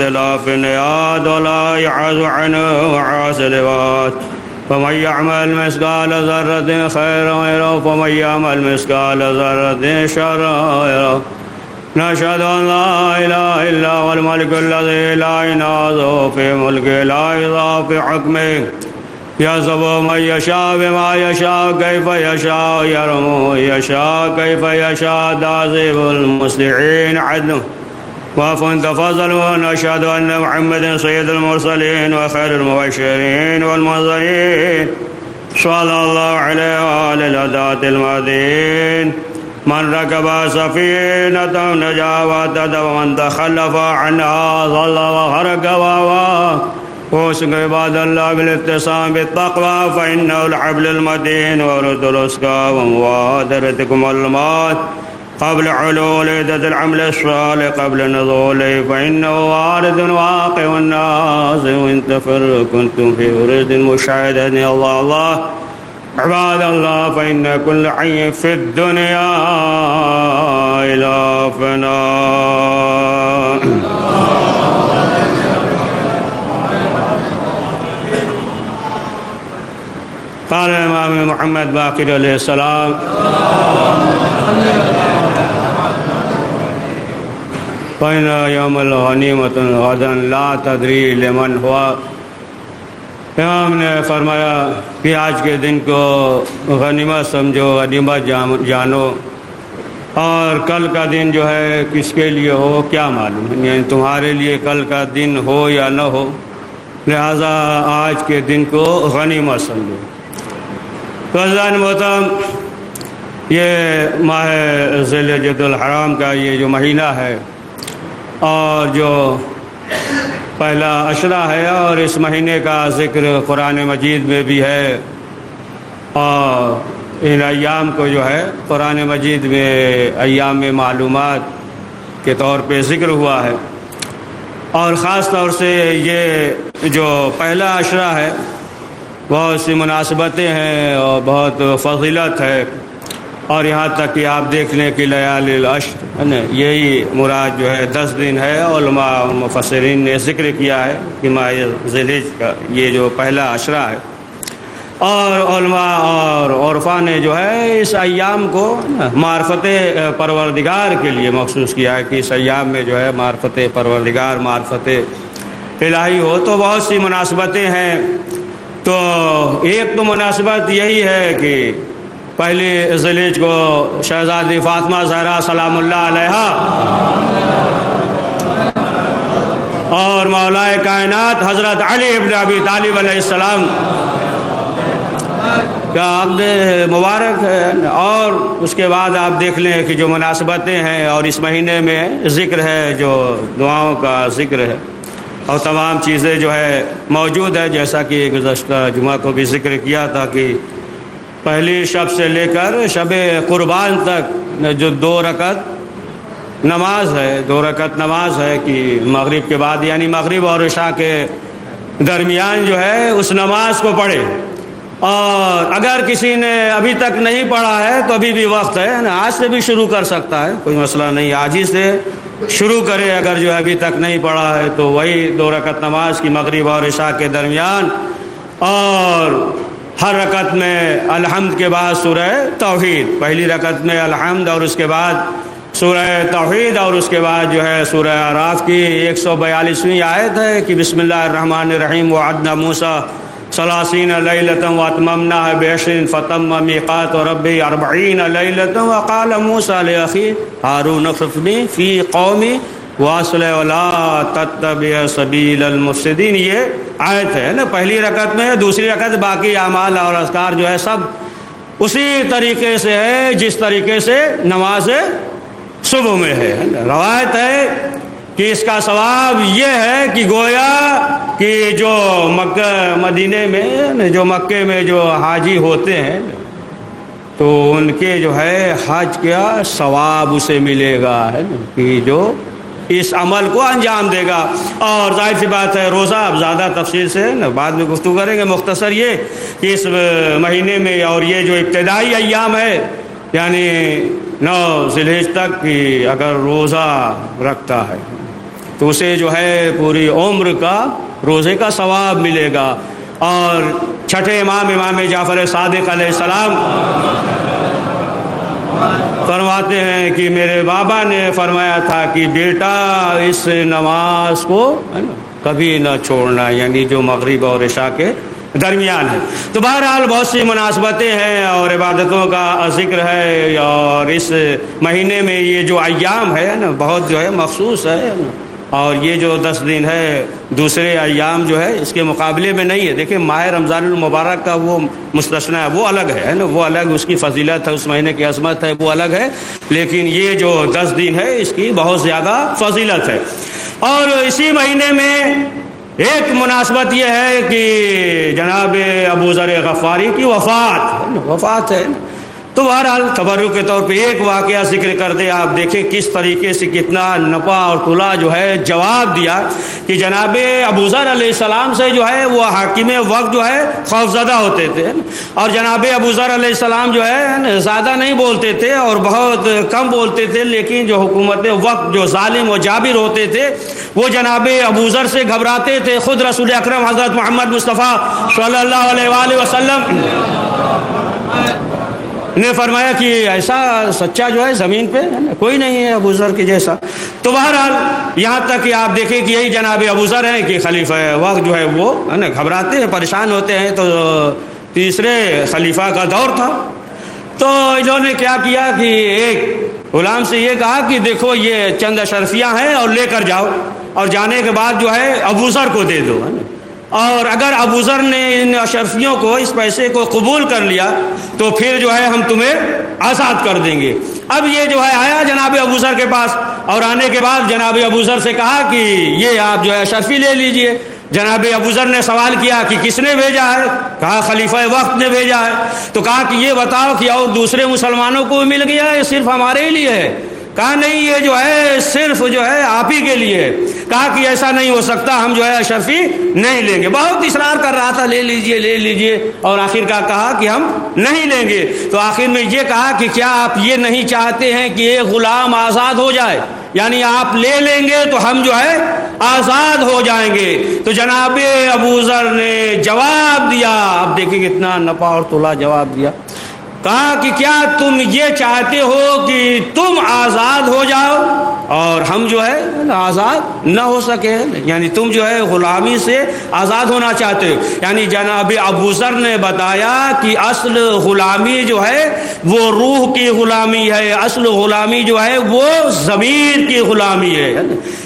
اختلاف النيات ولا يعز عنه وعاصلوات فمن يعمل مثقال ذرة خيرا يره ومن يعمل مثقال ذرة شرا يره نشهد أن لا إله إلا هو الملك الذي لا ينازع في ملكه لا يضاع في حكمه يحسب من يشاء بما يشاء كيف يشاء يرحم يشاء كيف يشاء تعذب المصلحين عدله وفن تفضل ونشهد أن محمد سيد المرسلين وخير المبشرين والمنذرين صلى الله عليه وعلى الهداة المهديين من ركب سفينة نجا واهتدى ومن تخلف عنها ضل وغرق وهوى واسق عباد الله بالاتصام بالتقوى فإنه الحبل المتين ورد الأسقى ومبادرتكم الموت قبل علول عدة العمل الصالح قبل نزوله فإنه وارد واقع الناس وإن تفر كنتم في ورد مشاهدة الله الله عباد الله فإن كل حي في الدنيا إلى فناء قال الإمام محمد باقر علیہ السلام فإن يوم الغنیمة غدا لا تدری لمن ہوا. امام نے فرمایا کہ آج کے دن کو غنیمت سمجھو غنیمت جانو اور کل کا دن جو ہے کس کے لیے ہو کیا معلوم، یعنی تمہارے لیے کل کا دن ہو یا نہ ہو، لہذا آج کے دن کو غنیمت سمجھو. عزیزان محترم، یہ ماہ ذی الحجۃ الحرام کا یہ جو مہینہ ہے اور جو پہلا عشرہ ہے اور اس مہینے کا ذکر قرآن مجید میں بھی ہے اور ان ایام کو جو ہے قرآن مجید میں ایام معلومات کے طور پہ ذکر ہوا ہے. اور خاص طور سے یہ جو پہلا عشرہ ہے بہت سی مناسبتیں ہیں اور بہت فضیلت ہے، اور یہاں تک کہ آپ دیکھ لیں کہ لیالی العشر ہے نا، یہی مراد جو ہے 10 دن ہے. علماء مفسرین نے ذکر کیا ہے کہ ماہ ذی الحجہ کا یہ جو پہلا عشرہ ہے، اور علماء اور عرفاء نے جو ہے اس ایام کو معرفت پروردگار کے لیے مخصوص کیا ہے کہ اس ایام میں جو ہے معرفت پروردگار، معرفت الہی ہو. تو بہت سی مناسبتیں ہیں. تو ایک تو مناسبت یہی ہے کہ پہلی ذی الحجہ کو شہزادی فاطمہ زہرا سلام اللہ علیہا اور مولا کائنات حضرت علی ابن ابی طالب علیہ السلام کا عقد مبارک ہے. اور اس کے بعد آپ دیکھ لیں کہ جو مناسبتیں ہیں اور اس مہینے میں ذکر ہے، جو دعاؤں کا ذکر ہے اور تمام چیزیں جو ہے موجود ہے، جیسا کہ گزشتہ جمعہ کو بھی ذکر کیا تھا کہ پہلی شب سے لے کر شب قربان تک جو 2 رکعت نماز ہے، 2 رکعت نماز ہے کہ مغرب کے بعد یعنی مغرب اور عشاء کے درمیان جو ہے اس نماز کو پڑھے. اور اگر کسی نے ابھی تک نہیں پڑھا ہے تو ابھی بھی وقت ہے، آج سے بھی شروع کر سکتا ہے، کوئی مسئلہ نہیں، آج ہی سے شروع کرے. اگر جو ابھی تک نہیں پڑھا ہے تو وہی 2 رکعت نماز کی مغرب اور عشاء کے درمیان، اور ہر رکعت میں الحمد کے بعد سورہ توحید، پہلی رکعت میں الحمد اور اس کے بعد سورہ توحید، اور اس کے بعد جو ہے سورہ اعراف کی 142ویں آیت ہے کہ بسم اللہ الرحمن الرحیم وعدنا موسیٰ 30 لیلۃ واتممناها بعشر فتم میقات ربی 40 لیلۃ وقال موسیٰ لاخیہ ہارون اخلفنی فی قومی واصلح ولا تتبع سبیل المفسدین. یہ آیت ہے نا پہلی رکعت میں. دوسری رکعت باقی اعمال اور اذکار جو ہے سب اسی طریقے سے ہے جس طریقے سے نماز صبح میں ہے. روایت ہے کہ اس کا ثواب یہ ہے کہ گویا کہ جو مکہ مدینے میں جو مکے میں جو حاجی ہوتے ہیں تو ان کے جو ہے حج کا ثواب اسے ملے گا، ہے نا، کہ جو اس عمل کو انجام دے گا. اور ظاہر سی بات ہے روزہ اب زیادہ تفصیل سے بعد میں گفتگو کریں گے. مختصر یہ کہ اس مہینے میں اور یہ جو ابتدائی ایام ہے یعنی 9 ذی الحجہ تک کہ اگر روزہ رکھتا ہے تو اسے جو ہے پوری عمر کا روزے کا ثواب ملے گا۔ اور چھٹے امام جعفر صادق علیہ السلام فرماتے ہیں کہ میرے بابا نے فرمایا تھا کہ بیٹا اس نماز کو کبھی نہ چھوڑنا، یعنی جو مغرب اور عشاء کے درمیان ہے۔ تو بہرحال بہت سی مناسبتیں ہیں اور عبادتوں کا ذکر ہے، اور اس مہینے میں یہ جو ایام ہے نا بہت جو ہے مخصوص ہے، اور یہ جو 10 دن ہے دوسرے ایام جو ہے اس کے مقابلے میں نہیں ہے۔ دیکھیں ماہ رمضان المبارک کا وہ مستثنا ہے، وہ الگ ہے نا، وہ الگ اس کی فضیلت ہے، اس مہینے کی عظمت ہے، وہ الگ ہے، لیکن یہ جو 10 دن ہے اس کی بہت زیادہ فضیلت ہے۔ اور اسی مہینے میں ایک مناسبت یہ ہے کہ جناب ابو ذر غفاری کی وفات ہے۔ تو بہرحال تبرک کے طور پہ ایک واقعہ ذکر کر دے، آپ دیکھیں کس طریقے سے کتنا نپا اور تلا جو ہے جواب دیا کہ جناب ابو ذر علیہ السلام سے جو ہے وہ حاکم وقت جو ہے خوفزدہ ہوتے تھے، اور جناب ابو ذر علیہ السلام جو ہے زیادہ نہیں بولتے تھے اور بہت کم بولتے تھے، لیکن جو حکومت وقت جو ظالم و جابر ہوتے تھے وہ جناب ابو ذر سے گھبراتے تھے۔ خود رسول اکرم حضرت محمد مصطفیٰ صلی اللہ علیہ وآلہ وسلم نے فرمایا کہ ایسا سچا جو ہے زمین پہ کوئی نہیں ہے ابو ذر کے جیسا۔ تو بہرحال یہاں تک کہ آپ دیکھیں کہ یہی جناب ابو ذر ہیں کہ خلیفہ وقت جو ہے وہ گھبراتے ہیں، پریشان ہوتے ہیں۔ تو تیسرے خلیفہ کا دور تھا، تو انہوں نے کیا کیا کہ ایک غلام سے یہ کہا کہ دیکھو یہ چند اشرفیاں ہیں اور لے کر جاؤ، اور جانے کے بعد جو ہے ابو ذر کو دے دو، اور اگر ابو ذر نے ان اشرفیوں کو اس پیسے کو قبول کر لیا تو پھر جو ہے ہم تمہیں آزاد کر دیں گے۔ اب یہ جو ہے آیا جناب ابو ذر کے پاس، اور آنے کے بعد جناب ابو ذر سے کہا کہ یہ آپ جو ہے اشرفی لے لیجئے۔ جناب ابو ذر نے سوال کیا کہ کس نے بھیجا ہے؟ کہا خلیفہ وقت نے بھیجا ہے۔ تو کہا کہ یہ بتاؤ کہ اور دوسرے مسلمانوں کو مل گیا ہے صرف ہمارے ہی لیے ہے؟ کہا نہیں، یہ جو ہے صرف جو ہے آپ ہی کے لیے ہے۔ کہا کہ ایسا نہیں ہو سکتا، ہم جو ہے اشرفی نہیں لیں گے۔ بہت اصرار کر رہا تھا لے لیجئے لے لیجئے، اور آخر کا کہا کہ ہم نہیں لیں گے۔ تو آخر میں یہ کہا کہ کیا آپ یہ نہیں چاہتے ہیں کہ ایک غلام آزاد ہو جائے؟ یعنی آپ لے لیں گے تو ہم جو ہے آزاد ہو جائیں گے۔ تو جناب ابو ذر نے جواب دیا، آپ دیکھیں کتنا نپا اور تولا جواب دیا۔ کہا کہ کیا تم یہ چاہتے ہو کہ تم آزاد ہو جاؤ اور ہم جو ہے آزاد نہ ہو سکے؟ یعنی تم جو ہے غلامی سے آزاد ہونا چاہتے ہو۔ یعنی جناب ابو ذر نے بتایا کہ اصل غلامی جو ہے وہ روح کی غلامی ہے، اصل غلامی جو ہے وہ ضمیر کی غلامی ہے۔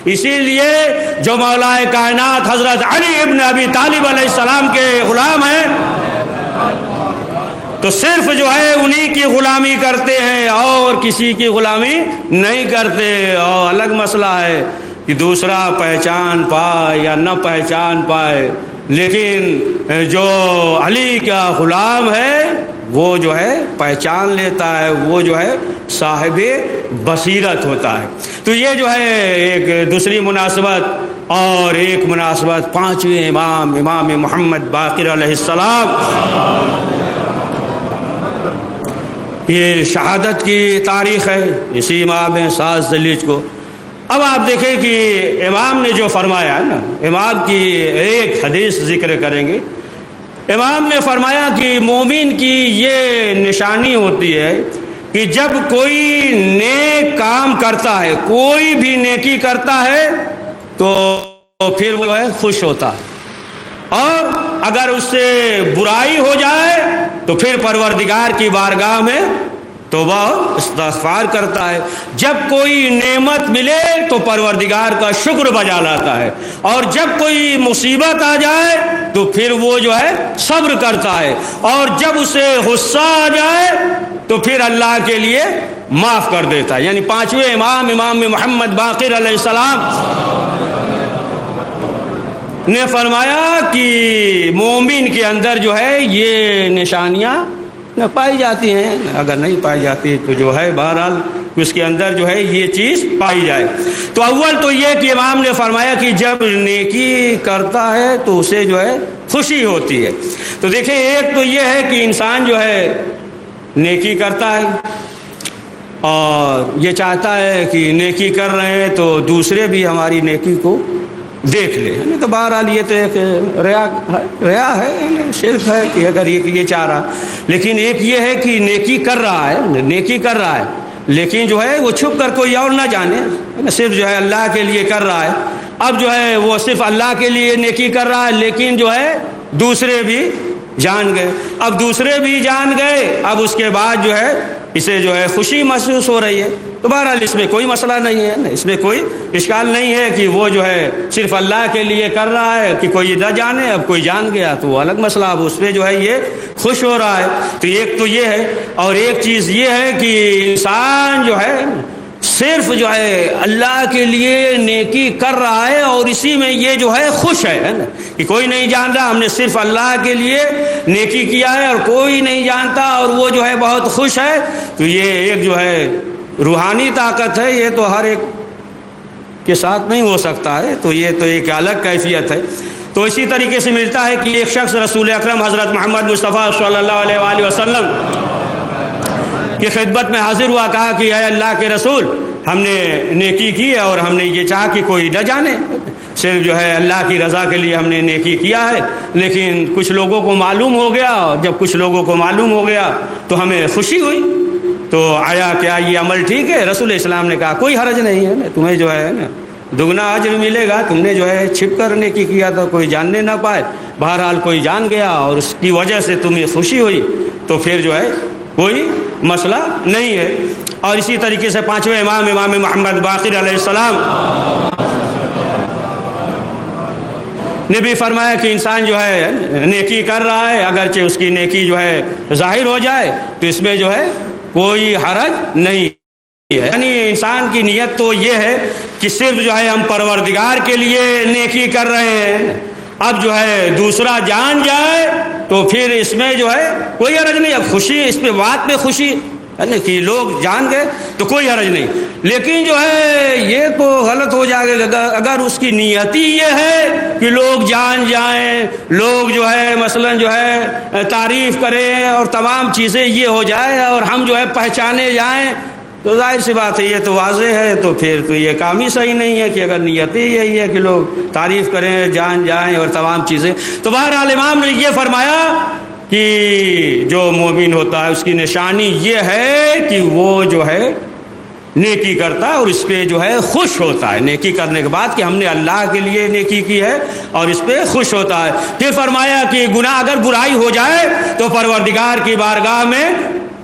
اسی لیے جو مولا کائنات حضرت علی ابن ابی طالب علیہ السلام کے غلام ہیں تو صرف جو ہے انہی کی غلامی کرتے ہیں اور کسی کی غلامی نہیں کرتے۔ اور الگ مسئلہ ہے کہ دوسرا پہچان پائے یا نہ پہچان پائے، لیکن جو علی کا غلام ہے وہ جو ہے پہچان لیتا ہے، وہ جو ہے صاحب بصیرت ہوتا ہے۔ تو یہ جو ہے ایک دوسری مناسبت، اور ایک مناسبت پانچویں امام محمد باقر علیہ السلام، یہ شہادت کی تاریخ ہے اسی ماہ میں 7 ذیلحجہ کو۔ اب آپ دیکھیں کہ امام نے جو فرمایا نا، امام کی ایک حدیث ذکر کریں گے۔ امام نے فرمایا کہ مومن کی یہ نشانی ہوتی ہے کہ جب کوئی نیک کام کرتا ہے، کوئی بھی نیکی کرتا ہے تو پھر وہ ہے خوش ہوتا ہے، اور اگر اس سے برائی ہو جائے تو پھر پروردگار کی بارگاہ میں توبہ استغفار کرتا ہے۔ جب کوئی نعمت ملے تو پروردگار کا شکر بجا لاتا ہے، اور جب کوئی مصیبت آ جائے تو پھر وہ جو ہے صبر کرتا ہے، اور جب اسے غصہ آ جائے تو پھر اللہ کے لیے معاف کر دیتا ہے۔ یعنی پانچویں امام محمد باقر علیہ السلام نے فرمایا کہ مومن کے اندر جو ہے یہ نشانیاں پائی جاتی ہیں، اگر نہیں پائی جاتی تو جو ہے بہرحال اس کے اندر جو ہے یہ چیز پائی جائے۔ تو اول تو یہ کہ امام نے فرمایا کہ جب نیکی کرتا ہے تو اسے جو ہے خوشی ہوتی ہے۔ تو دیکھیں ایک تو یہ ہے کہ انسان جو ہے نیکی کرتا ہے اور یہ چاہتا ہے کہ نیکی کر رہے ہیں تو دوسرے بھی ہماری نیکی کو دیکھ لے. تو بہرحال یہ تو ایک ریا ہے، شرک ہے کہ اگر یہ چاہ رہا. لیکن ایک یہ ہے کہ نیکی کر رہا ہے لیکن جو ہے وہ چھپ کر کوئی اور نہ جانے، صرف جو ہے اللہ کے لیے کر رہا ہے. اب جو ہے وہ صرف اللہ کے لیے نیکی کر رہا ہے لیکن جو ہے دوسرے بھی جان گئے. اب دوسرے بھی جان گئے، اب اس کے بعد جو ہے اسے جو ہے خوشی محسوس ہو رہی ہے. تو بہرحال اس میں کوئی مسئلہ نہیں ہے، اس میں کوئی اشکال نہیں ہے کہ وہ جو ہے صرف اللہ کے لیے کر رہا ہے کہ کوئی نہ جانے. اب کوئی جان گیا تو وہ الگ مسئلہ، اب اس پہ جو ہے یہ خوش ہو رہا ہے. تو ایک تو یہ ہے، اور ایک چیز یہ ہے کہ انسان جو ہے صرف جو ہے اللہ کے لیے نیکی کر رہا ہے اور اسی میں یہ جو ہے خوش ہے نا، کہ کوئی نہیں جان رہا، ہم نے صرف اللہ کے لیے نیکی کیا ہے اور کوئی نہیں جانتا اور وہ جو ہے بہت خوش ہے. تو یہ ایک جو ہے روحانی طاقت ہے، یہ تو ہر ایک کے ساتھ نہیں ہو سکتا ہے. تو یہ تو ایک الگ کیفیت ہے. تو اسی طریقے سے ملتا ہے کہ ایک شخص رسول اکرم حضرت محمد مصطفیٰ صلی اللہ علیہ وآلہ وسلم کی خدمت میں حاضر ہوا، کہا کہ اے اللہ کے رسول، ہم نے نیکی کی ہے اور ہم نے یہ چاہا کہ کوئی نہ جانے، صرف جو ہے اللہ کی رضا کے لیے ہم نے نیکی کیا ہے. لیکن کچھ لوگوں کو معلوم ہو گیا، اور جب کچھ لوگوں کو معلوم ہو گیا تو ہمیں خوشی ہوئی. تو آیا کیا یہ عمل ٹھیک ہے؟ رسول اسلام نے کہا کوئی حرج نہیں ہے، تمہیں جو ہے نا دگنا اجر ملے گا. تم نے جو ہے چھپ کر نیکی کیا تو کوئی جاننے نہ پائے، بہرحال کوئی جان گیا اور اس کی وجہ سے تمہیں خوشی ہوئی تو پھر جو ہے کوئی مسئلہ نہیں ہے. اور اسی طریقے سے پانچویں امام محمد باقر علیہ السلام نے بھی فرمایا کہ انسان جو ہے نیکی کر رہا ہے، اگرچہ اس کی نیکی جو ہے ظاہر ہو جائے تو اس میں جو ہے کوئی حرج نہیں ہے. یعنی انسان کی نیت تو یہ ہے کہ صرف جو ہے ہم پروردگار کے لیے نیکی کر رہے ہیں. اب جو ہے دوسرا جان جائے تو پھر اس میں جو ہے کوئی حرج نہیں. اب خوشی اس پہ بات میں خوشی کہ لوگ جان گئے تو کوئی حرج نہیں. لیکن جو ہے یہ تو غلط ہو جائے گا اگر اس کی نیت ہی یہ ہے کہ لوگ جان جائیں، لوگ جو ہے مثلا جو ہے تعریف کریں اور تمام چیزیں یہ ہو جائے اور ہم جو ہے پہچانے جائیں. تو ظاہر سی بات ہے یہ تو واضح ہے. تو پھر تو یہ کام ہی صحیح نہیں ہے کہ اگر نیت ہی یہی ہے کہ لوگ تعریف کریں، جان جائیں اور تمام چیزیں. تو بہرحال امام نے یہ فرمایا کہ جو مومن ہوتا ہے اس کی نشانی یہ ہے کہ وہ جو ہے نیکی کرتا ہے اور اس پہ جو ہے خوش ہوتا ہے نیکی کرنے کے بعد کہ ہم نے اللہ کے لیے نیکی کی ہے اور اس پہ خوش ہوتا ہے. پھر فرمایا کہ گناہ اگر برائی ہو جائے تو پروردگار کی بارگاہ میں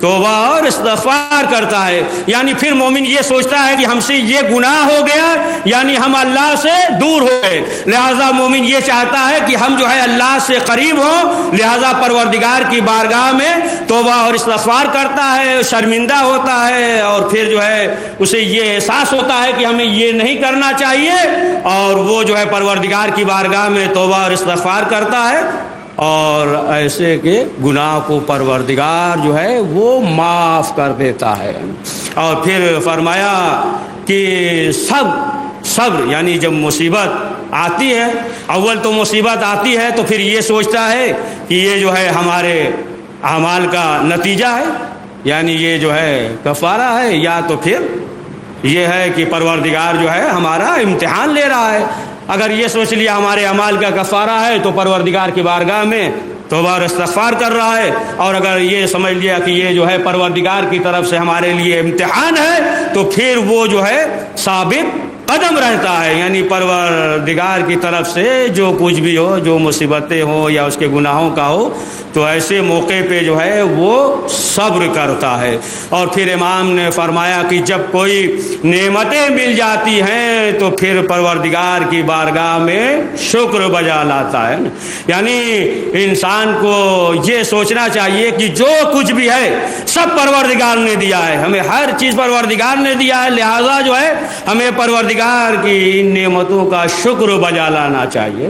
توبہ اور استغفار کرتا ہے. یعنی پھر مومن یہ سوچتا ہے کہ ہم سے یہ گناہ ہو گیا، یعنی ہم اللہ سے دور ہو گئے، لہذا مومن یہ چاہتا ہے کہ ہم جو ہے اللہ سے قریب ہوں، لہذا پروردگار کی بارگاہ میں توبہ اور استغفار کرتا ہے، شرمندہ ہوتا ہے اور پھر جو ہے اسے یہ احساس ہوتا ہے کہ ہمیں یہ نہیں کرنا چاہیے اور وہ جو ہے پروردگار کی بارگاہ میں توبہ اور استغفار کرتا ہے اور ایسے کے گناہ کو پروردگار جو ہے وہ معاف کر دیتا ہے. اور پھر فرمایا کہ صبر یعنی جب مصیبت آتی ہے، اول تو مصیبت آتی ہے تو پھر یہ سوچتا ہے کہ یہ جو ہے ہمارے اعمال کا نتیجہ ہے، یعنی یہ جو ہے کفارہ ہے، یا تو پھر یہ ہے کہ پروردگار جو ہے ہمارا امتحان لے رہا ہے. اگر یہ سوچ لیا ہمارے اعمال کا کفارہ ہے تو پروردگار کی بارگاہ میں توبہ اور استغفار کر رہا ہے. اور اگر یہ سمجھ لیا کہ یہ جو ہے پروردگار کی طرف سے ہمارے لیے امتحان ہے تو پھر وہ جو ہے ثابت قدم رہتا ہے، یعنی پروردگار کی طرف سے جو کچھ بھی ہو، جو مصیبتیں ہوں یا اس کے گناہوں کا ہو، تو ایسے موقع پہ جو ہے وہ صبر کرتا ہے. اور پھر امام نے فرمایا کہ جب کوئی نعمتیں مل جاتی ہیں تو پھر پروردگار کی بارگاہ میں شکر بجا لاتا ہے. یعنی انسان کو یہ سوچنا چاہیے کہ جو کچھ بھی ہے سب پروردگار نے دیا ہے، ہمیں ہر چیز پروردگار نے دیا ہے، لہذا جو ہے ہمیں پروردگار کی ان نعمتوں کا شکر بجا لانا چاہیے.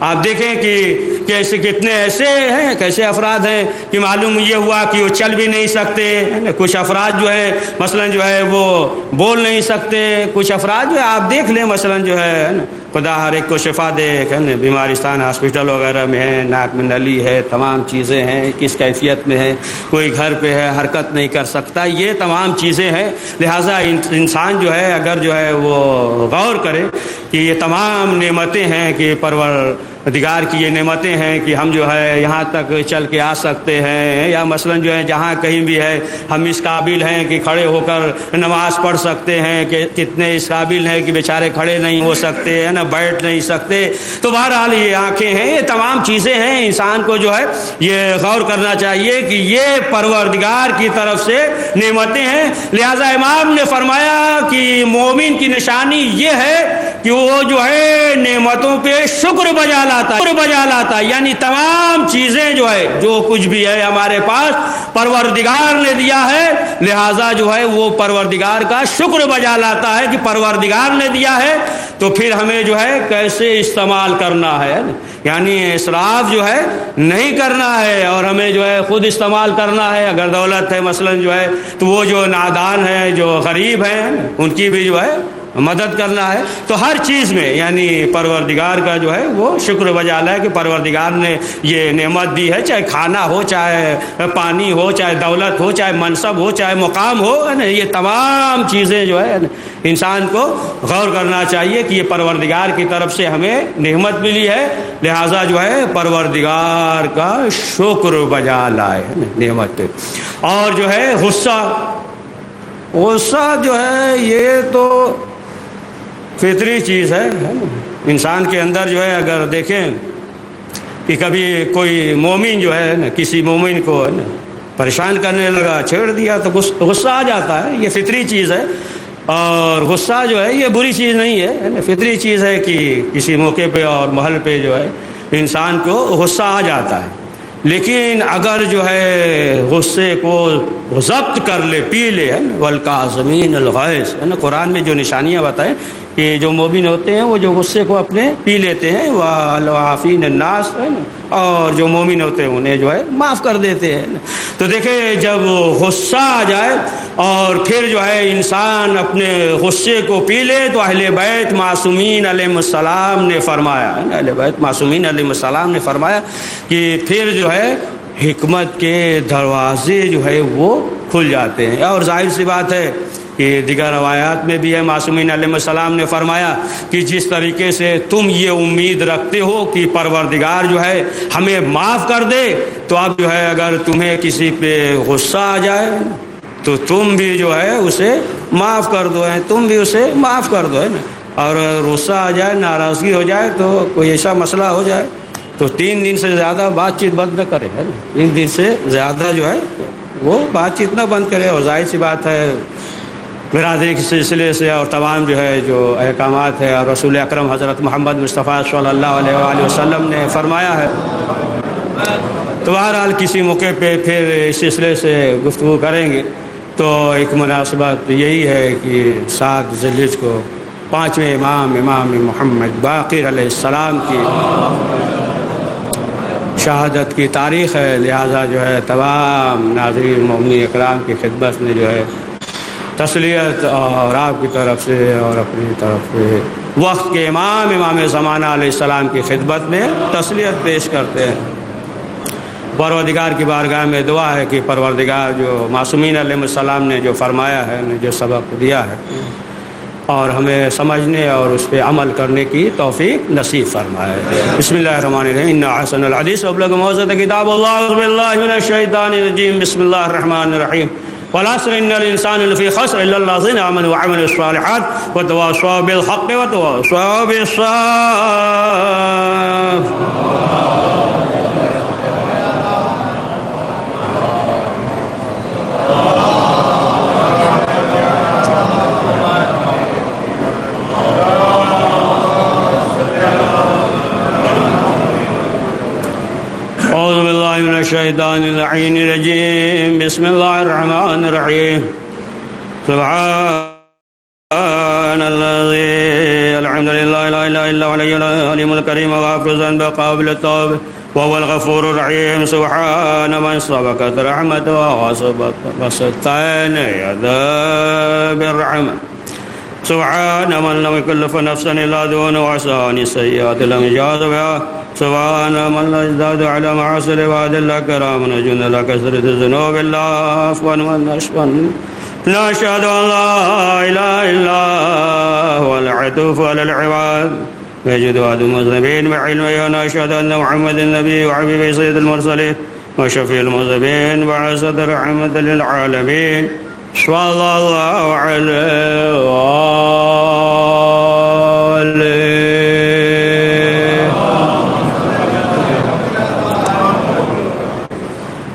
آپ دیکھیں کہ کیسے کتنے ایسے ہیں، کیسے افراد ہیں کہ معلوم یہ ہوا کہ وہ چل بھی نہیں سکتے، کچھ افراد جو ہے مثلا جو ہے وہ بول نہیں سکتے، کچھ افراد جو ہے آپ دیکھ لیں مثلا جو ہے خدا ہر ایک کو شفا دے. بیمارستان ہاسپٹل وغیرہ میں ہے, ناک میں نلی ہے, تمام چیزیں ہیں, کس کیفیت میں ہے, کوئی گھر پہ ہے حرکت نہیں کر سکتا, یہ تمام چیزیں ہیں. لہٰذا انسان جو ہے اگر جو ہے وہ غور کرے کہ یہ تمام نعمتیں ہیں کہ پروردگار کی یہ نعمتیں ہیں کہ ہم جو ہے یہاں تک چل کے آ سکتے ہیں, یا مثلا جو ہے جہاں کہیں بھی ہے ہم اس قابل ہیں کہ کھڑے ہو کر نماز پڑھ سکتے ہیں, کہ کتنے اس قابل ہیں کہ بیچارے کھڑے نہیں ہو سکتے ہیں نا, بیٹھ نہیں سکتے. تو بہرحال یہ آنکھیں ہیں, یہ تمام چیزیں ہیں. انسان کو جو ہے یہ غور کرنا چاہیے کہ یہ پروردگار کی طرف سے نعمتیں ہیں. لہذا امام نے فرمایا کہ مومن کی نشانی یہ ہے کہ وہ جو ہے نعمتوں پہ شکر بجا لاتا ہے. یعنی تمام چیزیں جو ہے جو کچھ بھی ہے ہمارے پاس پروردگار نے دیا ہے, لہذا جو ہے وہ پروردگار کا شکر بجا لاتا ہے کہ پروردگار نے دیا ہے تو پھر ہمیں جو ہے کیسے استعمال کرنا ہے. یعنی اسراف جو ہے نہیں کرنا ہے اور ہمیں جو ہے خود استعمال کرنا ہے. اگر دولت ہے مثلا جو ہے تو وہ جو نادان ہے, جو غریب ہیں, ان کی بھی جو ہے مدد کرنا ہے. تو ہر چیز میں یعنی پروردگار کا جو ہے وہ شکر بجا لانا ہے کہ پروردگار نے یہ نعمت دی ہے, چاہے کھانا ہو, چاہے پانی ہو, چاہے دولت ہو, چاہے منصب ہو, چاہے مقام ہو, یہ تمام چیزیں جو ہے انسان کو غور کرنا چاہیے کہ یہ پروردگار کی طرف سے ہمیں نعمت ملی ہے, لہٰذا جو ہے پروردگار کا شکر بجا لائے نعمت پہ. اور جو ہے غصہ جو ہے یہ تو فطری چیز ہے. انسان کے اندر جو ہے اگر دیکھیں کہ کبھی کوئی مومن جو ہے نا کسی مومن کو ہے نا پریشان کرنے لگا, چھیڑ دیا, تو غصہ آ جاتا ہے. یہ فطری چیز ہے. اور غصہ جو ہے یہ بری چیز نہیں ہے, فطری چیز ہے کہ کسی موقع پہ اور محل پہ جو ہے انسان کو غصہ آ جاتا ہے. لیکن اگر جو ہے غصے کو ضبط کر لے, پی لے, والکاظمین الغیظ, ہے نا قرآن میں جو نشانیاں بتائیں کہ جو مومن ہوتے ہیں وہ جو غصے کو اپنے پی لیتے ہیں, والعافین الناس, ہے نا, اور جو مومن ہوتے ہیں انہیں جو ہے معاف کر دیتے ہیں. تو دیکھیں جب غصہ آ جائے اور پھر جو ہے انسان اپنے غصے کو پی لے تو اہل بیت معصومین علیہ السلام نے فرمایا, اہل بیت معصومین علیہ السلام نے فرمایا کہ پھر جو ہے حکمت کے دروازے جو ہے وہ کھل جاتے ہیں. اور ظاہر سی بات ہے کہ دیگر روایات میں بھی ہے, معصومین علیہ السلام نے فرمایا کہ جس طریقے سے تم یہ امید رکھتے ہو کہ پروردگار جو ہے ہمیں معاف کر دے, تو اب جو ہے اگر تمہیں کسی پہ غصہ آ جائے تو تم بھی جو ہے اسے معاف کر دو, تم بھی اسے معاف کر دو, ہے نا. اور غصہ آ جائے, ناراضگی ہو جائے, تو کوئی ایسا مسئلہ ہو جائے تو 3 دن سے زیادہ بات چیت بند نہ کرے, ہے نا. 3 دن سے زیادہ جو ہے وہ بات چیت نہ بند کرے. اور ظاہر سی بات ہے برادری کے سلسلے سے اور تمام جو ہے جو احکامات ہے, اور رسول اکرم حضرت محمد مصطفیٰ صلی اللہ علیہ وآلہ وسلم نے فرمایا ہے. تو بہرحال کسی موقع پہ پھر اس سلسلے سے گفتگو کریں گے. تو ایک مناسبت یہی ہے کہ 7 ذی الحجہ کو 5ویں امام محمد باقر علیہ السلام کی شہادت کی تاریخ ہے. لہٰذا جو ہے تمام ناظرین مومنین اکرام کی خدمت میں جو ہے تسلیت اور آپ کی طرف سے اور اپنی طرف سے وقت کے امام زمانہ علیہ السلام کی خدمت میں تسلیت پیش کرتے ہیں. پروردگار کی بارگاہ میں دعا ہے کہ پروردگار جو معصومین علیہ السلام نے جو فرمایا ہے, جو سبق دیا ہے, اور ہمیں سمجھنے اور اس پہ عمل کرنے کی توفیق نصیب فرمائے. بسم اللہ الرحمن الرحیم. ان احسن الحدیث وابلغ موعظۃ کتاب اللہ. اعوذ باللہ من الشیطان الرجیم. بسم اللہ الرحمن الرحیم. والعصر ان الانسان لفی خسر الا الذین آمنوا وعملوا الصالحات وتواصوا بالحق وتواصوا بالصبر. الشیطان اللعین الرجیم. بسم اللہ الرحمن الرحیم. سبحان الذی الحمد للہ لا الہ الا هو العلیم الکریم غافر الذنب قابل التوب وهو الغفور الرحیم. سبحان من سبقت رحمته وسطين يدا بالرحمة سبحان من لم يكلف نفسا الا دون وعسى عن السيئات لم يجاز بها سبحان من لا يزداد على معاصي العباد الا كراما وجند لا كثرة الذنوب الا عفوا ونشفا نشهد ان لا اله الا هو العطوف على العباد ويجد وعد المذنبين بعلمه ونشهد ان محمد النبي وحبيب سيد المرسلين وشفيع المذنبين وعزة رحمة للعالمين صلى الله عليه وآله.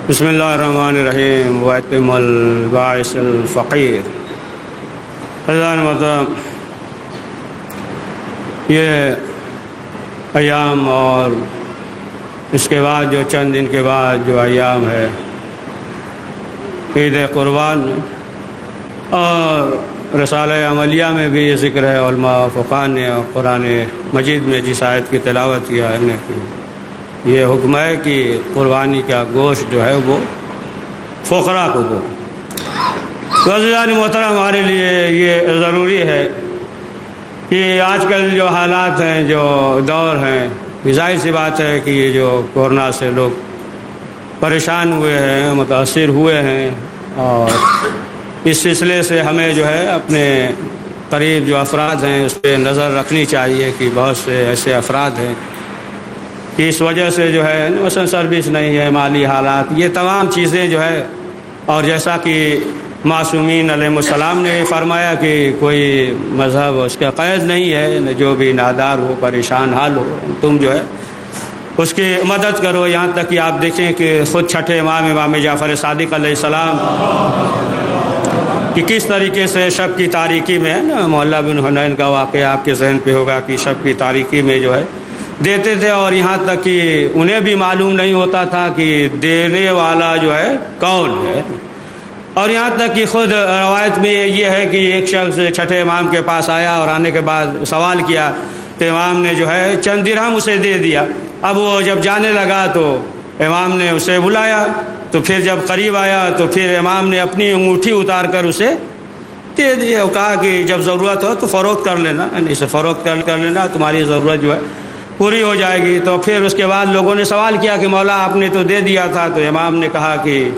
بسم الله الرحمن الرحيم. وأتم الباعث الفقير. حضرات محترم، یہ ایام اور اس کے بعد جو چند دن کے بعد جو ایام ہے عید قربان، اور رسالہ عملیہ میں بھی یہ ذکر ہے، علماء فقہاء نے اور قرآن مجید میں جس آیت کی تلاوت کیا ہے کہ یہ حکم ہے کہ قربانی کا گوشت جو ہے وہ فقراء کو دو. تو عزیزان محترم، ہمارے لیے یہ ضروری ہے کہ آج کل جو حالات ہیں، جو دور ہیں، ظاہر سی بات ہے کہ یہ جو کورونا سے لوگ پریشان ہوئے ہیں، متاثر ہوئے ہیں، اور اس سلسلے سے ہمیں جو ہے اپنے قریب جو افراد ہیں اس پہ نظر رکھنی چاہیے کہ بہت سے ایسے افراد ہیں کہ اس وجہ سے جو ہے مثلا سروس نہیں ہے، مالی حالات، یہ تمام چیزیں جو ہے. اور جیسا کہ معصومین علیہ السلام نے فرمایا کہ کوئی مذہب اس کا قید نہیں ہے، جو بھی نادار ہو، پریشان حال ہو، تم جو ہے اس کی مدد کرو. یہاں تک کہ آپ دیکھیں کہ خود چھٹے امام جعفر صادق علیہ السلام کہ کس طریقے سے شب کی تاریکی میں نا، معلّہ بن حنین کا واقعہ آپ کے ذہن پہ ہوگا کہ شب کی تاریکی میں جو ہے دیتے تھے، اور یہاں تک کہ انہیں بھی معلوم نہیں ہوتا تھا کہ دینے والا جو ہے کون ہے. اور یہاں تک کہ خود روایت میں یہ ہے کہ ایک شخص چھٹے امام کے پاس آیا اور آنے کے بعد سوال کیا تو امام نے جو ہے چند درہم اسے دے دیا. اب وہ جب جانے لگا تو امام نے اسے بلایا، تو پھر جب قریب آیا تو پھر امام نے اپنی انگوٹھی اتار کر اسے دے دیا، اور کہا کہ جب ضرورت ہو تو فروخت کر لینا، اسے فروخت کر لینا، تمہاری ضرورت جو ہے پوری ہو جائے گی. تو پھر اس کے بعد لوگوں نے سوال کیا کہ مولا آپ نے تو دے دیا تھا. تو امام نے کہا کہ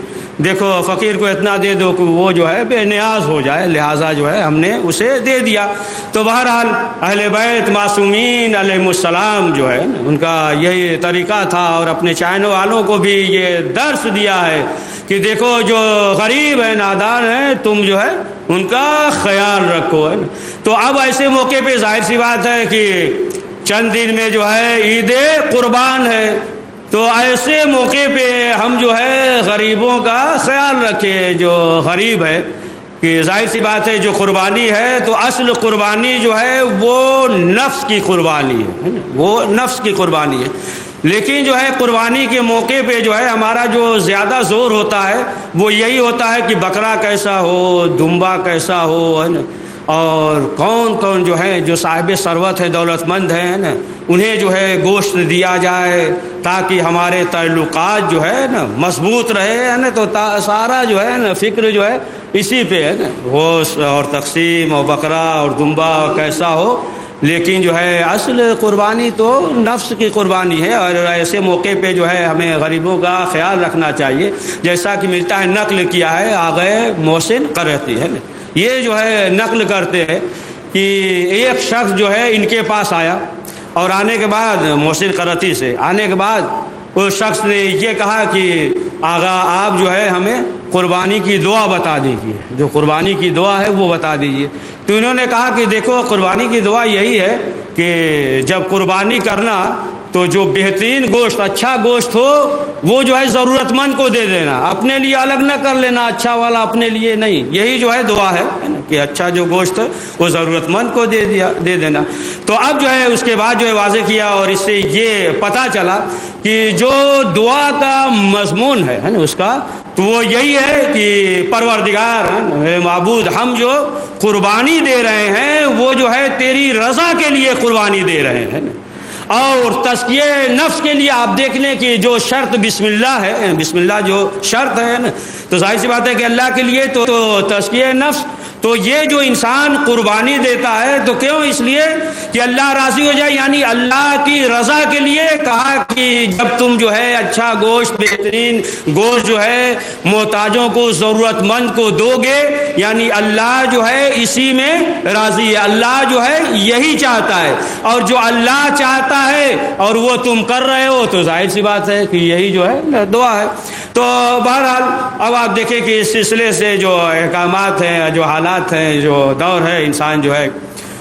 دیکھو فقیر کو اتنا دے دو کہ وہ جو ہے بے نیاز ہو جائے، لہٰذا جو ہے ہم نے اسے دے دیا. تو بہرحال اہل بیت معصومین علیہ السلام جو ہے ان کا یہی طریقہ تھا، اور اپنے چاہنے والوں کو بھی یہ درس دیا ہے کہ دیکھو جو غریب ہیں، نادار ہیں، تم جو ہے ان کا خیال رکھو. تو اب ایسے موقع پہ ظاہر سی بات ہے کہ چند دن میں جو ہے عید قربان ہے، تو ایسے موقع پہ ہم جو ہے غریبوں کا خیال رکھیں. جو غریب ہے کہ ظاہر سی بات ہے جو قربانی ہے تو اصل قربانی جو ہے وہ نفس کی قربانی ہے، وہ نفس کی قربانی ہے. لیکن جو ہے قربانی کے موقع پہ جو ہے ہمارا جو زیادہ زور ہوتا ہے وہ یہی ہوتا ہے کہ بکرا کیسا ہو، دمبا کیسا ہو، ہے نا، اور کون جو ہے جو صاحب ثروت ہے، دولت مند ہیں نا، انہیں جو ہے گوشت دیا جائے تاکہ ہمارے تعلقات جو ہے نا مضبوط رہے، ہے نا. تو سارا جو ہے نا فکر جو ہے اسی پہ ہے نا، گوشت اور تقسیم اور بکرا اور دمبا کیسا ہو. لیکن جو ہے اصل قربانی تو نفس کی قربانی ہے، اور ایسے موقع پہ جو ہے ہمیں غریبوں کا خیال رکھنا چاہیے. جیسا کہ ملتا ہے، نقل کیا ہے آغا محسن قرطی ہے نا، یہ جو ہے نقل کرتے ہیں کہ ایک شخص جو ہے ان کے پاس آیا، اور آنے کے بعد محسن قرطی سے آنے کے بعد اس شخص نے یہ کہا کہ آغا آپ جو ہے ہمیں قربانی کی دعا بتا دیجیے، جو قربانی کی دعا ہے وہ بتا دیجیے. تو انہوں نے کہا کہ دیکھو قربانی کی دعا یہی ہے کہ جب قربانی کرنا تو جو بہترین گوشت، اچھا گوشت ہو وہ جو ہے ضرورت مند کو دے دینا، اپنے لیے الگ نہ کر لینا، اچھا والا اپنے لیے نہیں. یہی جو ہے دعا ہے کہ اچھا جو گوشت ہے وہ ضرورت مند کو دے دینا. تو اب جو ہے اس کے بعد جو ہے واضح کیا، اور اس سے یہ پتہ چلا کہ جو دعا کا مضمون ہے نا اس کا، تو وہ یہی ہے کہ پروردگار معبود، ہم جو قربانی دے رہے ہیں وہ جو ہے تیری رضا کے لیے قربانی دے رہے ہیں. اور تزکیہ نفس کے لیے آپ دیکھ لیں کہ جو شرط بسم اللہ ہے، بسم اللہ جو شرط ہے نا، تو ظاہر سی بات ہے کہ اللہ کے لیے تو تزکیہ نفس تو یہ جو انسان قربانی دیتا ہے تو کیوں؟ اس لیے کہ اللہ راضی ہو جائے، یعنی اللہ کی رضا کے لیے کہا کہ جب تم جو ہے اچھا گوشت، بہترین گوشت جو ہے محتاجوں کو، ضرورت مند کو دو گے، یعنی اللہ جو ہے اسی میں راضی ہے، اللہ جو ہے یہی چاہتا ہے، اور جو اللہ چاہتا ہے اور وہ تم کر رہے ہو تو ظاہر سی بات ہے کہ یہی جو ہے دعا ہے۔ تو بہرحال اب آپ دیکھیں کہ اس سلسلے سے جو احکامات ہیں، جو حالات ہیں، جو دور ہے، انسان جو ہے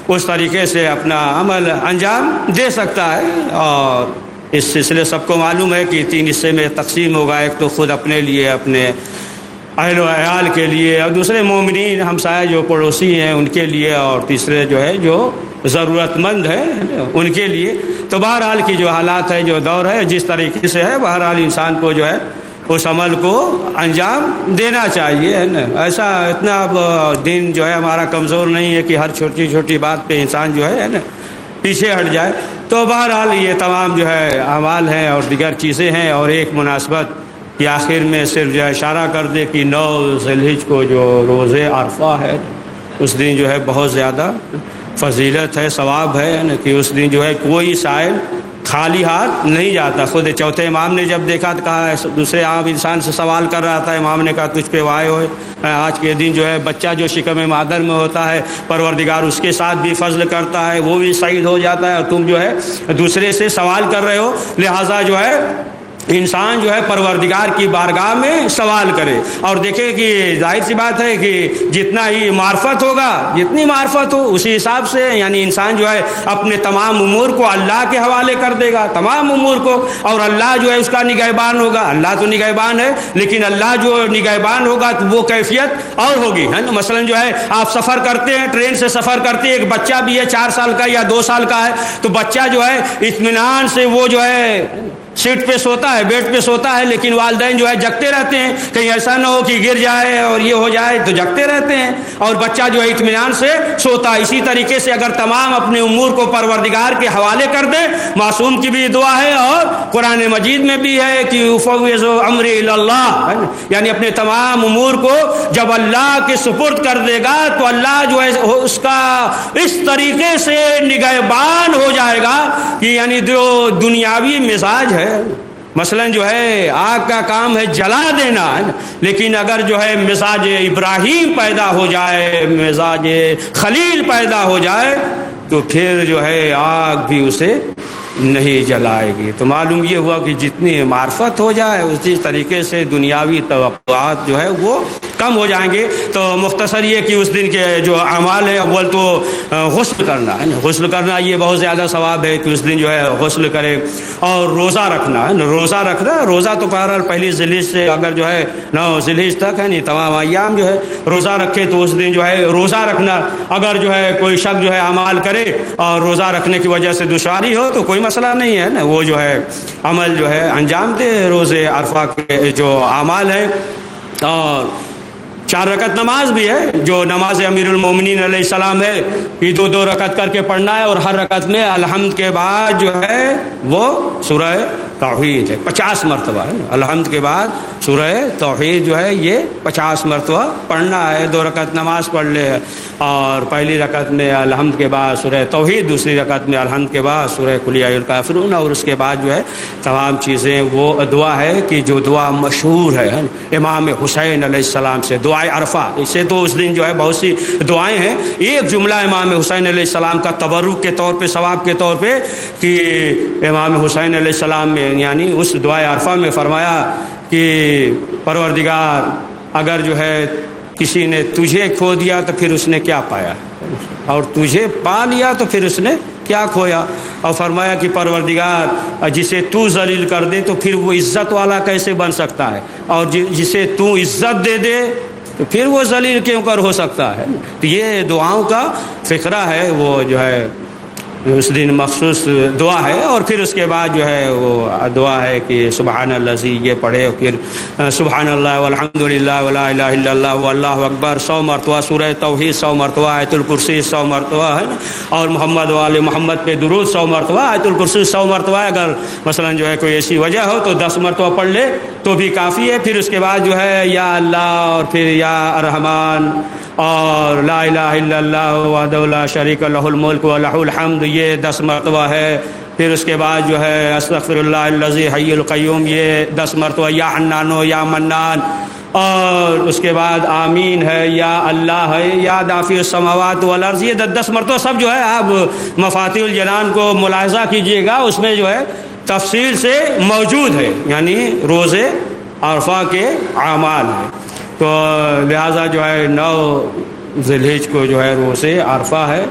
اس طریقے سے اپنا عمل انجام دے سکتا ہے۔ اور اس سلسلے سب کو معلوم ہے کہ 3 حصے میں تقسیم ہوگا، ایک تو خود اپنے لیے، اپنے اہل و عیال کے لیے، اور دوسرے مومنین ہمسائے جو پڑوسی ہیں ان کے لیے، اور تیسرے جو ہے جو ضرورت مند ہے ان کے لیے۔ تو بہرحال کی جو حالات ہے، جو دور ہے، جس طریقے سے ہے، بہرحال انسان کو جو ہے اس عمل کو انجام دینا چاہیے، ہے نا۔ ایسا اتنا دین جو ہے ہمارا کمزور نہیں ہے کہ ہر چھوٹی چھوٹی بات پہ انسان جو ہے نا پیچھے ہٹ جائے۔ تو بہرحال یہ تمام جو ہے اعمال ہیں اور دیگر چیزیں ہیں، اور ایک مناسبت کہ آخر میں صرف جو ہے اشارہ کر دے کہ 9 ذی الحجہ کو جو روز عرفہ ہے، اس دن جو ہے بہت زیادہ فضیلت ہے، ثواب ہے نا، کہ اس دن جو ہے کوئی سائل خالی ہاتھ نہیں جاتا۔ خود چوتھے امام نے جب دیکھا تو کہا، دوسرے عام انسان سے سوال کر رہا تھا، امام نے کہا تجھ پہ وائے ہوئے، آج کے دن جو ہے بچہ جو شکم مادر میں ہوتا ہے پروردگار اس کے ساتھ بھی فضل کرتا ہے، وہ بھی شہید ہو جاتا ہے، اور تم جو ہے دوسرے سے سوال کر رہے ہو، لہٰذا جو ہے انسان جو ہے پروردگار کی بارگاہ میں سوال کرے۔ اور دیکھیں کہ ظاہر سی بات ہے کہ جتنا ہی معرفت ہوگا، جتنی معرفت ہو اسی حساب سے یعنی انسان جو ہے اپنے تمام امور کو اللہ کے حوالے کر دے گا، تمام امور کو، اور اللہ جو ہے اس کا نگہبان ہوگا۔ اللہ تو نگہبان ہے، لیکن اللہ جو نگہبان ہوگا تو وہ کیفیت اور ہوگی، ہے نا۔ مثلا جو ہے آپ سفر کرتے ہیں، ٹرین سے سفر کرتے ہیں، ایک بچہ بھی ہے 4 سال کا یا 2 سال کا ہے، تو بچہ جو ہے اطمینان سے وہ جو ہے سیٹ پہ سوتا ہے، بیڈ پہ سوتا ہے، لیکن والدین جو ہے جگتے رہتے ہیں، کہیں ایسا نہ ہو کہ گر جائے اور یہ ہو جائے، تو جگتے رہتے ہیں، اور بچہ جو ہے اطمینان سے سوتا ہے۔ اسی طریقے سے اگر تمام اپنے امور کو پروردگار کے حوالے کر دے، معصوم کی بھی دعا ہے، اور قرآن مجید میں بھی ہے کہ افوض امری الی اللہ، یعنی اپنے تمام امور کو جب اللہ کے سپرد کر دے گا تو اللہ جو ہے اس کا اس طریقے سے نگہبان ہو جائے گا کہ یعنی جو دنیاوی مزاج ہے، مثلا جو ہے آگ کا کام ہے جلا دینا، لیکن اگر جو ہے مزاج ابراہیم پیدا ہو جائے، مزاج خلیل پیدا ہو جائے، تو پھر جو ہے آگ بھی اسے نہیں جلائے گی۔ تو معلوم یہ ہوا کہ جتنی معرفت ہو جائے اسی طریقے سے دنیاوی توقعات جو ہے وہ کم ہو جائیں گے۔ تو مختصر یہ کہ اس دن کے جو اعمال ہے، اول تو غسل کرنا ہے، غسل کرنا یہ بہت زیادہ ثواب ہے کہ اس دن جو ہے غسل کرے، اور روزہ رکھنا ہے، روزہ رکھنا، روزہ تو بہرحال پہلی ذی الحجہ سے اگر جو ہے 9 ذی الحجہ تک ہے نہیں تمام ایام جو ہے روزہ رکھے، تو اس دن جو ہے روزہ رکھنا۔ اگر جو ہے کوئی شخص جو ہے اعمال کرے اور روزہ رکھنے کی وجہ سے دشواری ہو تو کوئی مسئلہ نہیں ہے نا، وہ جو ہے عمل جو ہے انجام دے روزے عرفہ کے جو اعمال ہے۔ اور 4 رکعت نماز بھی ہے، جو نماز امیر المومنین علیہ السلام ہے، یہ 2 رکعت کر کے پڑھنا ہے، اور ہر رکعت میں الحمد کے بعد جو ہے وہ سورہ توحید ہے 50 مرتبہ ہے، الحمد کے بعد سورہ توحید جو ہے یہ 50 مرتبہ پڑھنا ہے۔ 2 رکعت نماز پڑھ لے، اور پہلی رکعت میں الحمد کے بعد سورہ توحید، دوسری رکعت میں الحمد کے بعد سورہ قل یا ایھا الکافرون، اور اس کے بعد جو ہے تمام چیزیں وہ دعا ہے کہ جو دعا مشہور ہے امام حسین علیہ السلام سے، دعائے عرفہ، اس سے تو اس دن جو ہے بہت سی دعائیں ہیں۔ ایک جملہ امام حسین علیہ السلام کا تبرک کے طور پہ، ثواب کے طور پہ، کہ امام حسین علیہ السلام میں یعنی اس دعائے عرفہ میں فرمایا کہ پروردگار اگر جو ہے کسی نے تجھے کھو دیا تو پھر اس نے کیا پایا، اور تجھے پا لیا تو پھر اس نے کیا کھویا، اور فرمایا کہ پروردگار جسے تو ذلیل کر دے تو پھر وہ عزت والا کیسے بن سکتا ہے، اور جسے تو عزت دے دے تو پھر وہ ذلیل کیوں کر ہو سکتا ہے۔ تو یہ دعاؤں کا فقرہ ہے، وہ جو ہے اس دن مخصوص دعا ہے۔ اور پھر اس کے بعد جو ہے وہ دعا ہے کہ سبحان الذی، یہ پڑھے، اور پھر سبحان اللہ والحمد للہ ولا الہ الا اللہ واللہ اکبر 100 مرتبہ، سورہ توحید 100 مرتبہ، آیت الکرسی 100 مرتبہ ہے، اور محمد وآل محمد پہ درود 100 مرتبہ، آیت الکرسی 100 مرتبہ۔ اگر مثلا جو ہے کوئی ایسی وجہ ہو تو 10 مرتبہ پڑھ لے تو بھی کافی ہے۔ پھر اس کے بعد جو ہے یا اللہ، اور پھر یا ارحمان، اور لا الہ الا اللہ وحدہ لا شریک لہ الملک ولہ الحمد یہ 10 مرتبہ ہے. پھر اس کے بعد جو ہے استغفر اللہ الذی حی القیوم یہ 10 مرتبہ، یا حنان و یا منان. اور اس کے بعد آمین ہے، یا اللہ ہے، یا دافع السماوات والارض، یہ 10 مرتبہ سب جو ہے آپ مفاتیح الجنان کو ملاحظہ کیجئے گا، اس میں جو ہے تفصیل سے موجود ہے، یعنی روزے عرفہ کے اعمال ہیں. تو لہٰذا جو ہے 9 ذی الحجہ کو جو ہے روزے عرفہ ہے،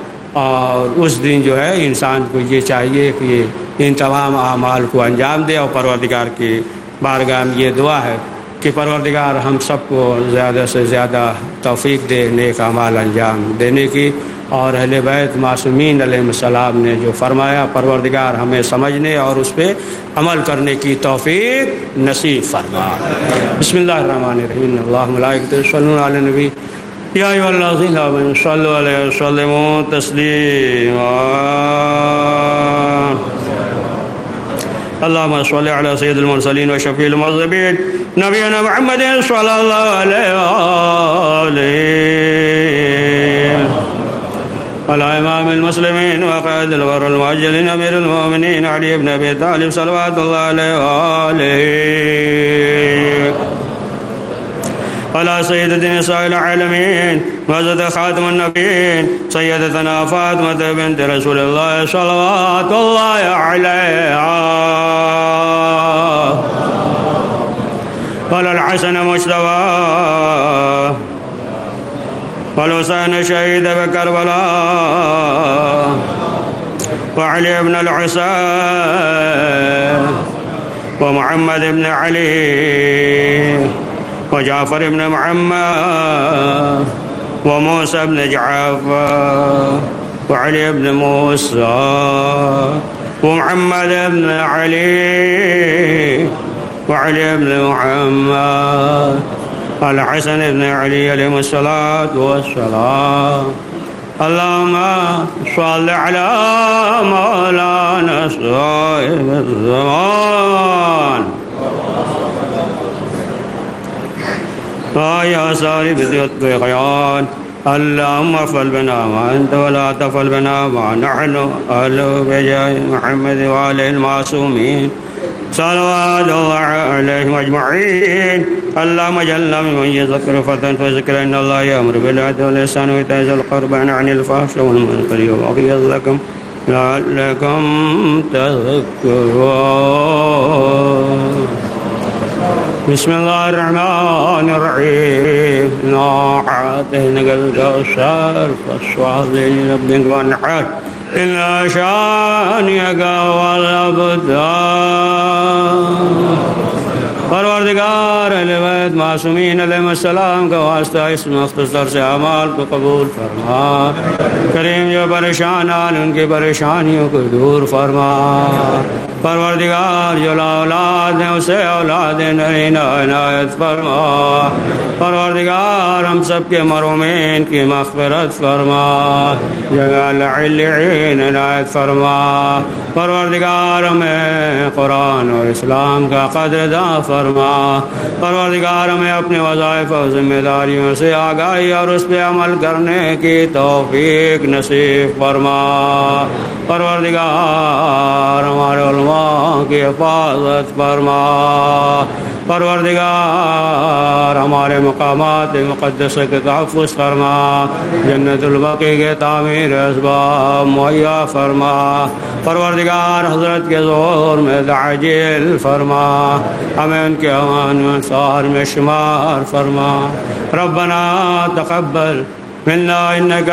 اور اس دن جو ہے انسان کو یہ چاہیے کہ ان تمام اعمال کو انجام دے. اور پروردگار کی بارگاہ میں یہ دعا ہے کہ پروردگار ہم سب کو زیادہ سے زیادہ توفیق دے نیک اعمال انجام دینے کی. اور اہل بیت معصومین علیہ السلام نے جو فرمایا، پروردگار ہمیں سمجھنے اور اس پہ عمل کرنے کی توفیق نصیب فرما. بسم اللہ الرحمن الرحیم. اللہم ملائکۃ یصلون علی النبی یا ایھا الذین آمنوا صلوا علیہ وسلموا تسلیما. اللهم صل على سيد المرسلين وشفيع المذنبين نبينا محمد صلى الله عليه وآله على إمام المسلمين وقائد الغر المؤجلين أمير المؤمنين علي بن أبي طالب صلوات الله عليه وآله على سيدة نساء العالمين وزد خاتم النبيين سيدتنا فاطمة بنت رسول الله صلوات الله عليها وعلى الحسن مجتبى والحسين شهيد بكربلاء وعلي بن الحسين ومحمد بن علي وجعفر بن محمد وموسى بن جعفر وعلي بن موسى ومحمد بن علي وعلي بن محمد الحسن بن علي عليهم الصلاة والسلام. اللهم صل على مولانا صاحب الزمان يا صاحب الخيان. اللهم افعل بنا ما انت ولا تفعل بنا ما نحن اهله بجاه محمد وآله المعصومين صلوات الله عليهم اجمعين. اللهم اجعلنا ممن يذكر فتى فذكر ان الله يأمر بالعدل والإحسان وإيتاء ذي القربى وينهى عن الفحشاء والمنكر والبغي يعظكم لعلكم تذكرون. بسم الله الرحمن الرحيم. إنا أعطيناك الكوثر فصل لربك وانحر إن شانئك هو الأبتر. پروردگار اہل بیت معصومین علیہ السلام کا واسطہ اس مختصر سے اعمال کو قبول فرما. کریم جو پریشان ان کی پریشانیوں کو دور فرما. پروردگار جو لا اولاد ہیں اسے اولاد نرینہ عنایت فرما. پروردگار ہم سب کے مرحومین کی مغفرت فرما. جگہ العلین عنایت فرما. پروردگار ہمیں قرآن اور اسلام کا قدر داں فرما. پروردگار ہمیں اپنے وظائف اور ذمہ داریوں سے آگاہی اور اس پہ عمل کرنے کی توفیق نصیب فرما. پروردگار ہمارے علماء کی حفاظت فرما. پروردگار ہمارے مقامات مقدسہ کے تحفظ فرما. جنت البقیع کے تعمیر اسباب مہیا فرما. پروردگار حضرت کے ظہور میں تعجیل فرما. ہمیں ان کے امان و انصار میں شمار فرما. ربنا تقبل منا انک